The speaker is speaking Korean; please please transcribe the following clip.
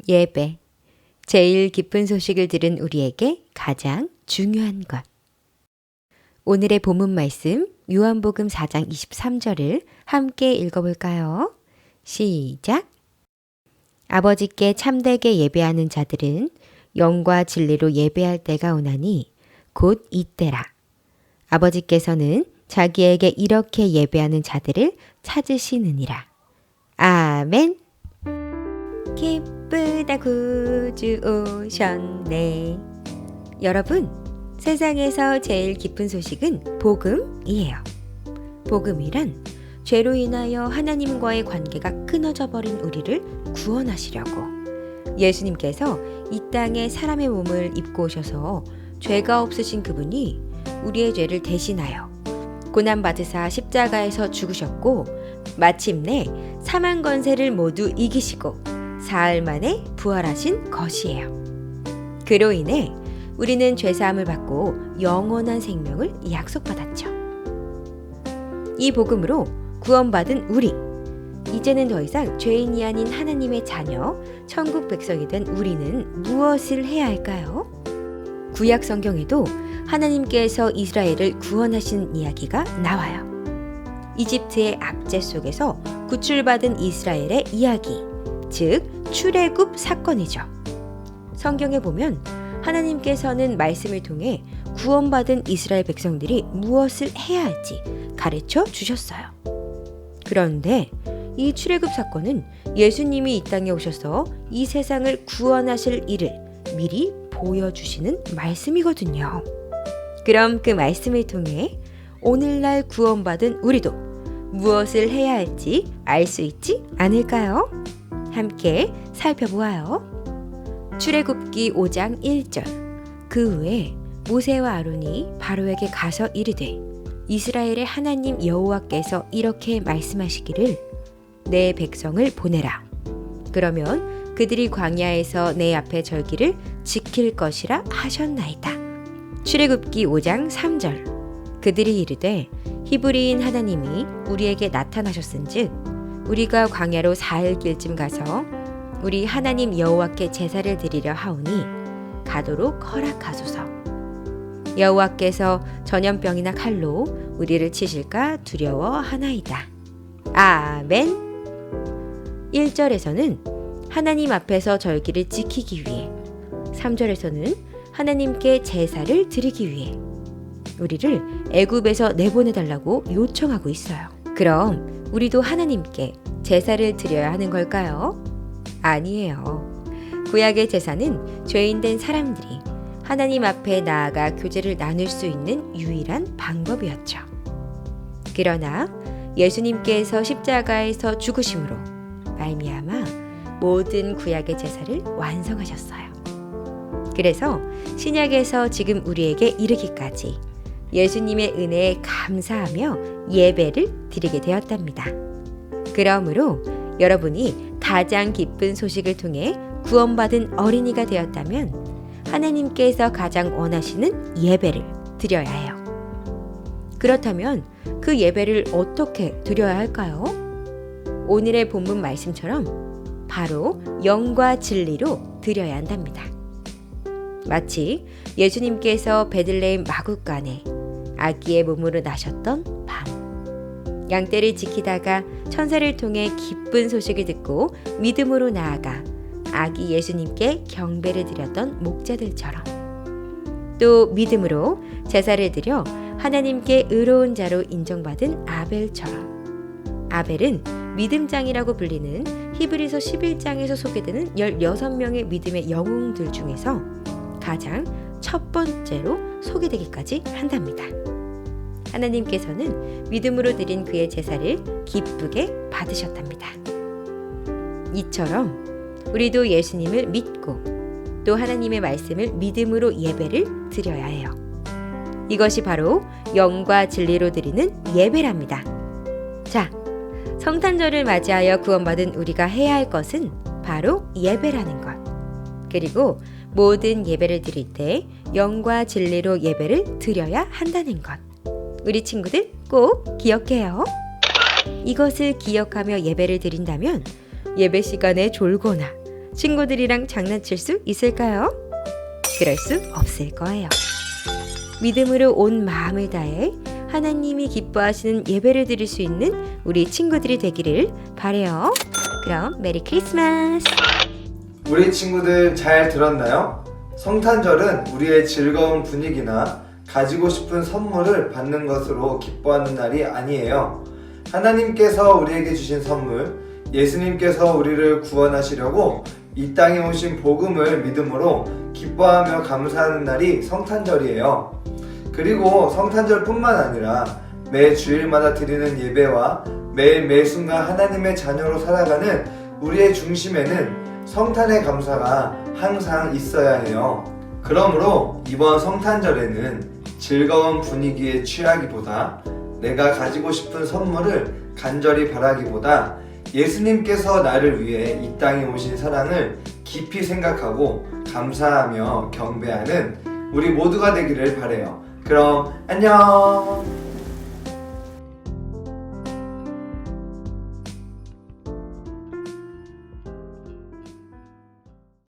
예배. 제일 기쁜 소식을 들은 우리에게 가장 중요한 것. 오늘의 본문 말씀 요한복음 4장 23절을 함께 읽어볼까요? 시작. 아버지께 참되게 예배하는 자들은 영과 진리로 예배할 때가 오나니 곧 이때라. 아버지께서는 자기에게 이렇게 예배하는 자들을 찾으시느니라. 아멘. 기쁘다 구주 오셨네. 여러분, 세상에서 제일 기쁜 소식은 복음이에요. 복음이란 죄로 인하여 하나님과의 관계가 끊어져 버린 우리를 구원하시려고 예수님께서 이 땅에 사람의 몸을 입고 오셔서 죄가 없으신 그분이 우리의 죄를 대신하여 고난받으사 십자가에서 죽으셨고 마침내 사망 권세를 모두 이기시고 사흘 만에 부활하신 것이에요. 그로 인해 우리는 죄사함을 받고 영원한 생명을 약속받았죠. 이 복음으로 구원받은 우리, 이제는 더 이상 죄인이 아닌 하나님의 자녀, 천국 백성이 된 우리는 무엇을 해야 할까요? 구약 성경에도 하나님께서 이스라엘을 구원하신 이야기가 나와요. 이집트의 압제 속에서 구출받은 이스라엘의 이야기, 즉 출애굽 사건이죠. 성경에 보면 하나님께서는 말씀을 통해 구원받은 이스라엘 백성들이 무엇을 해야 할지 가르쳐 주셨어요. 그런데 이 출애굽 사건은 예수님이 이 땅에 오셔서 이 세상을 구원하실 일을 미리 보여주시는 말씀이거든요. 그럼 그 말씀을 통해 오늘날 구원받은 우리도 무엇을 해야 할지 알 수 있지 않을까요? 함께 살펴보아요. 출애굽기 5장 1절. 그 후에 모세와 아론이 바로에게 가서 이르되 이스라엘의 하나님 여호와께서 이렇게 말씀하시기를 내 백성을 보내라. 그러면 그들이 광야에서 내 앞에 절기를 지킬 것이라 하셨나이다. 출애굽기 5장 3절. 그들이 이르되 히브리인 하나님이 우리에게 나타나셨은즉 우리가 광야로 4일 길쯤 가서 우리 하나님 여호와께 제사를 드리려 하오니 가도록 허락하소서. 여호와께서 전염병이나 칼로 우리를 치실까 두려워하나이다. 아멘. 1절에서는 하나님 앞에서 절기를 지키기 위해, 3절에서는 하나님께 제사를 드리기 위해 우리를 애굽에서 내보내달라고 요청하고 있어요. 그럼 우리도 하나님께 제사를 드려야 하는 걸까요? 아니에요. 구약의 제사는 죄인된 사람들이 하나님 앞에 나아가 교제를 나눌 수 있는 유일한 방법이었죠. 그러나 예수님께서 십자가에서 죽으심으로 말미암아 모든 구약의 제사를 완성하셨어요. 그래서 신약에서 지금 우리에게 이르기까지 예수님의 은혜에 감사하며 예배를 드리게 되었답니다. 그러므로 여러분이 가장 기쁜 소식을 통해 구원받은 어린이가 되었다면 하나님께서 가장 원하시는 예배를 드려야 해요. 그렇다면 그 예배를 어떻게 드려야 할까요? 오늘의 본문 말씀처럼 바로 영과 진리로 드려야 한답니다. 마치 예수님께서 베들레헴 마구간에 아기의 몸으로 나셨던 밤, 양떼를 지키다가 천사를 통해 기쁜 소식을 듣고 믿음으로 나아가 아기 예수님께 경배를 드렸던 목자들처럼, 또 믿음으로 제사를 드려 하나님께 의로운 자로 인정받은 아벨처럼, 아벨은 믿음장이라고 불리는 히브리서 11장에서 소개되는 16명의 믿음의 영웅들 중에서 가장 첫 번째로 소개되기까지 한답니다. 하나님께서는 믿음으로 드린 그의 제사를 기쁘게 받으셨답니다. 이처럼 우리도 예수님을 믿고 또 하나님의 말씀을 믿음으로 예배를 드려야 해요. 이것이 바로 영과 진리로 드리는 예배랍니다. 자, 성탄절을 맞이하여 구원받은 우리가 해야 할 것은 바로 예배라는 것. 그리고 모든 예배를 드릴 때 영과 진리로 예배를 드려야 한다는 것. 우리 친구들 꼭 기억해요. 이것을 기억하며 예배를 드린다면 예배 시간에 졸거나 친구들이랑 장난칠 수 있을까요? 그럴 수 없을 거예요. 믿음으로 온 마음을 다해 하나님이 기뻐하시는 예배를 드릴 수 있는 우리 친구들이 되기를 바래요. 그럼 메리 크리스마스! 우리 친구들 잘 들었나요? 성탄절은 우리의 즐거운 분위기나 가지고 싶은 선물을 받는 것으로 기뻐하는 날이 아니에요. 하나님께서 우리에게 주신 선물, 예수님께서 우리를 구원하시려고 이 땅에 오신 복음을 믿음으로 기뻐하며 감사하는 날이 성탄절이에요. 그리고 성탄절뿐만 아니라 매 주일마다 드리는 예배와 매일 매 순간 하나님의 자녀로 살아가는 우리의 중심에는 성탄의 감사가 항상 있어야 해요. 그러므로 이번 성탄절에는 즐거운 분위기에 취하기보다 내가 가지고 싶은 선물을 간절히 바라기보다 예수님께서 나를 위해 이 땅에 오신 사랑을 깊이 생각하고 감사하며 경배하는 우리 모두가 되기를 바라요. 그럼 안녕!